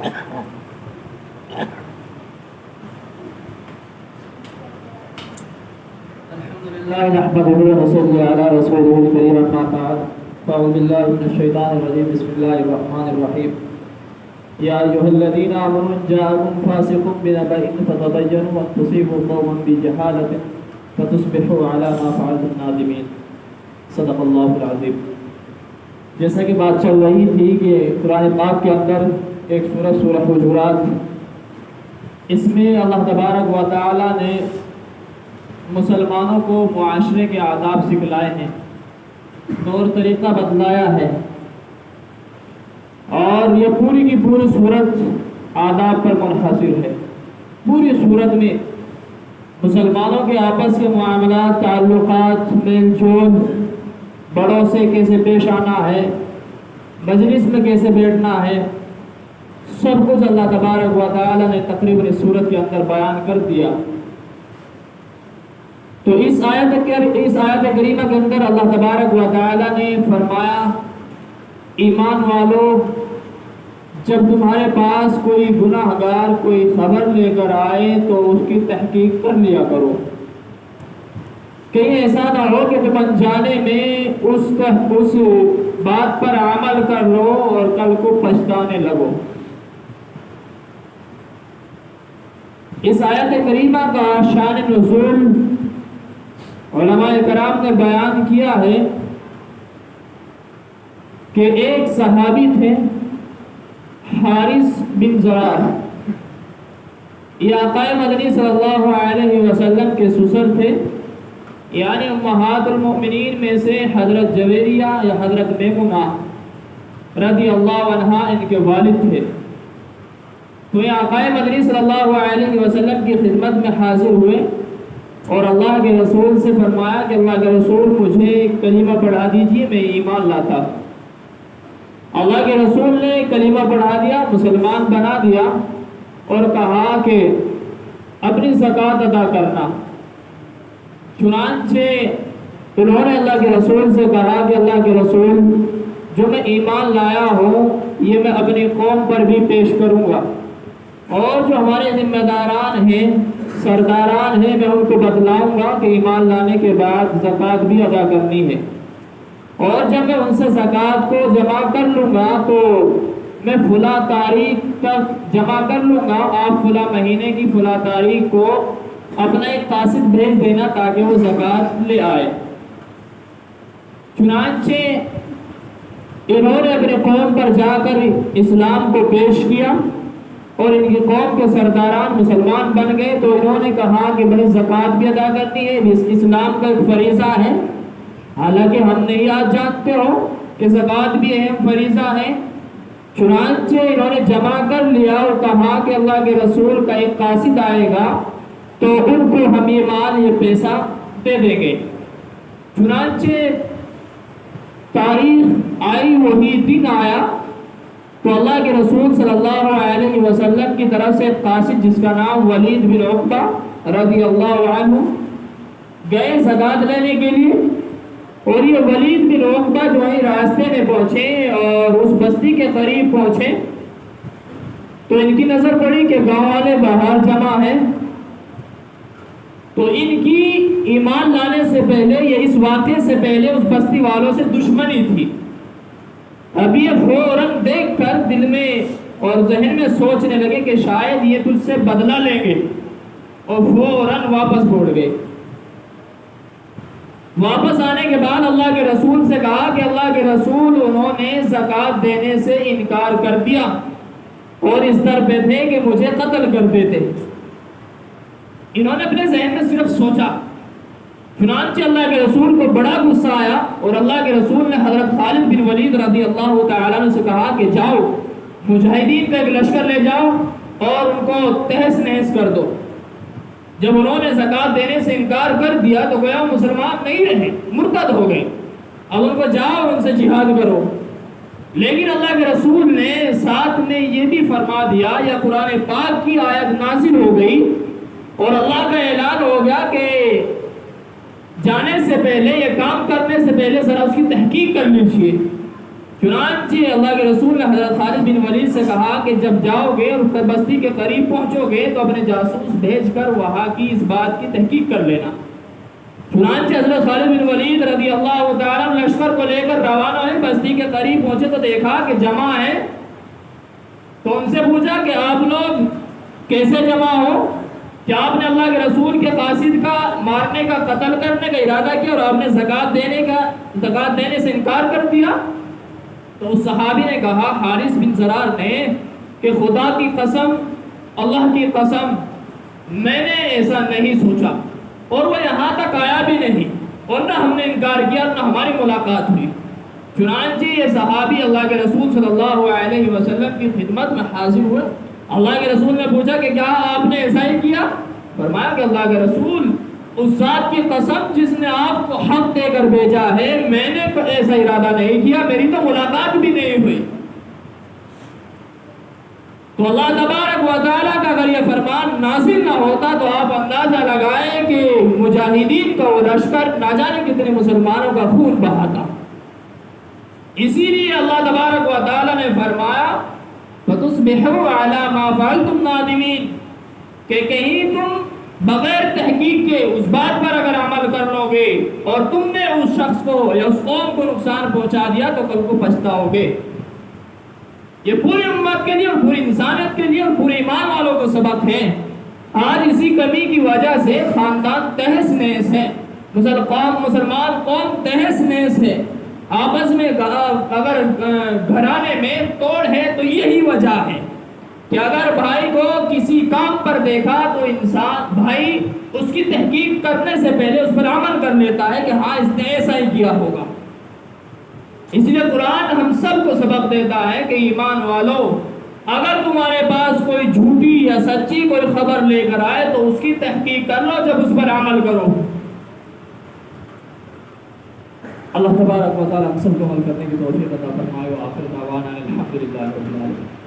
الحمدللہ نحمده ونصلي على رسوله الكريم اما بعد فاعوذ بالله من الشیطان الرجیم بسم اللہ الرحمن الرحیم یا ایھا الذین آمنوا ان جاءکم فاسق بنبأ فتبینوا ان تصیبوا قوما بجہالة فتصبحوا على ما فعلتم نادمین۔ صدق اللہ العظیم۔ جیسا کہ بات چل رہی تھی کہ قرآن پاک کے اندر ایک سورہ حجرات، اس میں اللہ تبارک و تعالی نے مسلمانوں کو معاشرے کے آداب سکھلائے ہیں، طور طریقہ بتلایا ہے، اور یہ پوری کی پوری صورت آداب پر منحصر ہے۔ پوری صورت میں مسلمانوں کے آپس کے معاملات، تعلقات، میل جول، بڑوں سے کیسے پیش آنا ہے، مجلس میں کیسے بیٹھنا ہے، سب کچھ اللہ تبارک و تعالی نے تقریباً اس صورت کے اندر بیان کر دیا۔ تو اس آیت کریمہ کے اندر اللہ تبارک و تعالی نے فرمایا، ایمان والو، جب تمہارے پاس کوئی گناہ گار کوئی خبر لے کر آئے تو اس کی تحقیق کر لیا کرو، کہیں ایسا نہ ہو کہ تم انجانے میں اس بات پر عمل کر لو اور کل کو پچھتانے لگو۔ اس آیت کریمہ کا شان نزول علماء کرام نے بیان کیا ہے کہ ایک صحابی تھے، حارث بن زرار، یہ آقا مدنی صلی اللہ علیہ وسلم کے سسر تھے، یعنی امہات المؤمنین میں سے حضرت جویریہ یا حضرت میمونہ رضی اللہ عنہا ان کے والد تھے۔ تو یہ آقا مدنی صلی اللہ علیہ وسلم کی خدمت میں حاضر ہوئے اور اللہ کے رسول سے فرمایا کہ اللہ کے رسول مجھے کلمہ پڑھا دیجیے، میں ایمان لاتا۔ اللہ کے رسول نے کلمہ پڑھا دیا، مسلمان بنا دیا، اور کہا کہ اپنی زکوٰۃ ادا کرنا۔ چنانچہ انہوں نے اللہ کے رسول سے کہا کہ اللہ کے رسول، جو میں ایمان لایا ہوں یہ میں اپنی قوم پر بھی پیش کروں گا، اور جو ہمارے ذمہ داران ہیں، سرداران ہیں، میں ان کو بتلاؤں گا کہ ایمان لانے کے بعد زکوٰۃ بھی ادا کرنی ہے، اور جب میں ان سے زکوٰۃ کو جمع کر لوں گا تو میں فلاں تاریخ تک جمع کر لوں گا، آپ فلاں مہینے کی فلاں تاریخ کو اپنا ایک قاصد بھیج دینا تاکہ وہ زکوٰۃ لے آئے۔ چنانچہ انہوں نے اپنے قوم پر جا کر اسلام کو پیش کیا، اور ان کی قوم کے سرداران مسلمان بن گئے۔ تو انہوں نے کہا کہ بھائی زکوٰۃ بھی ادا کرنی ہے، اسلام کا ایک فریضہ ہے، حالانکہ ہم نہیں آج جانتے ہو کہ زکوٰۃ بھی اہم فریضہ ہے۔ چنانچہ انہوں نے جمع کر لیا اور کہا کہ اللہ کے رسول کا ایک قاصد آئے گا تو ان کو ہم یہ مال، یہ پیسہ دے دیں گے۔ چنانچہ تاریخ آئی، وہی دن آیا، تو اللہ کے رسول صلی اللہ علیہ وسلم کی طرف سے قاصد جس کا نام ولید بن عقبہ رضی اللہ عنہ گئے زکوٰۃ لینے کے لیے، اور یہ ولید بن عقبہ جو ہے راستے میں پہنچے اور اس بستی کے قریب پہنچے تو ان کی نظر پڑی کہ گاؤں والے باہر جمع ہیں۔ تو ان کی ایمان لانے سے پہلے یا اس واقعے سے پہلے اس بستی والوں سے دشمنی تھی۔ اب یہ فوراً دیکھ کر دل میں اور ذہن میں سوچنے لگے کہ شاید یہ تجھ سے بدلہ لیں گے، اور فوراً واپس موڑ گئے۔ واپس آنے کے بعد اللہ کے رسول سے کہا کہ اللہ کے رسول، انہوں نے زکوٰۃ دینے سے انکار کر دیا اور اس در پہ تھے کہ مجھے قتل کر دیتے۔ انہوں نے اپنے ذہن میں صرف سوچا۔ چنانچہ اللہ کے رسول کو بڑا غصہ آیا، اور اللہ کے رسول نے حضرت خالد بن ولید رضی اللہ تعالیٰ عنہ سے کہا کہ جاؤ مجاہدین کا ایک لشکر لے جاؤ اور ان کو تہس نہس کر دو۔ جب انہوں نے زکوٰۃ دینے سے انکار کر دیا تو گویا مسلمان نہیں رہے، مرتد ہو گئے۔ اب ان کو جاؤ ان سے جہاد کرو۔ لیکن اللہ کے رسول نے ساتھ میں یہ بھی فرما دیا، یا قرآن پاک کی آیت نازل ہو گئی اور اللہ کا اعلان ہو گیا کہ جانے سے پہلے یا کام کرنے سے پہلے ذرا اس کی تحقیق کر لیجیے۔ چنانچہ اللہ کے رسول نے حضرت خالد بن ولید سے کہا کہ جب جاؤ گے اور بستی کے قریب پہنچو گے تو اپنے جاسوس بھیج کر وہاں کی اس بات کی تحقیق کر لینا۔ چنانچہ حضرت خالد بن ولید رضی اللہ تعالیٰ لشکر کو لے کر روانہ ہوئے، بستی کے قریب پہنچے تو دیکھا کہ جمع ہے، تو ان سے پوچھا کہ آپ لوگ کیسے جمع ہو؟ کیا آپ نے اللہ کے رسول کے قاصد کا مارنے کا، قتل کرنے کا ارادہ کیا اور آپ نے زکوٰۃ دینے سے انکار کر دیا؟ تو اس صحابی نے کہا، حارث بن زرار نے، کہ خدا کی قسم، اللہ کی قسم، میں نے ایسا نہیں سوچا، اور وہ یہاں تک آیا بھی نہیں، اور نہ ہم نے انکار کیا نہ ہماری ملاقات ہوئی۔ چنانچہ یہ صحابی اللہ کے رسول صلی اللہ علیہ وسلم کی خدمت میں حاضر ہوئے۔ اللہ کے رسول نے پوچھا کہ کیا آپ نے ایسا ہی کیا؟ فرمایا کہ اللہ کے رسول، اس ذات کی قسم جس نے آپ کو حق دے کر بھیجا ہے، میں نے ایسا ارادہ نہیں کیا، میری تو ملاقات بھی نہیں ہوئی۔ تو اللہ تبارک و تعالیٰ کا اگر یہ فرمان نازل نہ ہوتا تو آپ اندازہ لگائیں کہ مجاہدین کا وہ لشکر نہ جانے کتنے مسلمانوں کا خون بہاتا۔ اسی لیے اللہ تبارک و تعالیٰ نے فرمایا فَتُصْبِحُوا عَلَى مَا فَعَلْتُمْ نَادِمِينَ، کہ کہیں تم بغیر تحقیق کے اس بات پر اگر عمل کر لو گے اور تم نے اس شخص کو یا اس قوم کو نقصان پہنچا دیا تو کل کو پچھتاؤ گے۔ یہ پوری امت کے لیے اور پوری انسانیت کے لیے اور پورے ایمان والوں کو سبق ہے۔ آج اسی کمی کی وجہ سے خاندان تہس نہس ہے، مسلمان قوم تہس نہس ہے، آپس میں اگر گھرانے میں توڑ ہے تو یہی وجہ ہے کہ اگر بھائی کو کسی کام پر دیکھا تو انسان بھائی اس کی تحقیق کرنے سے پہلے اس پر عمل کر لیتا ہے کہ ہاں اس نے ایسا ہی کیا ہوگا۔ اس لیے قرآن ہم سب کو سبق دیتا ہے کہ ایمان والو، اگر تمہارے پاس کوئی جھوٹی یا سچی کوئی خبر لے کر آئے تو اس کی تحقیق کر لو، جب اس پر عمل کرو۔ اللہ تبارک و تعالی ہم سب کو عمل کرنے کی توفیق عطا فرمائے۔ وآخر دعوانا الحمدللہ رب العالمین۔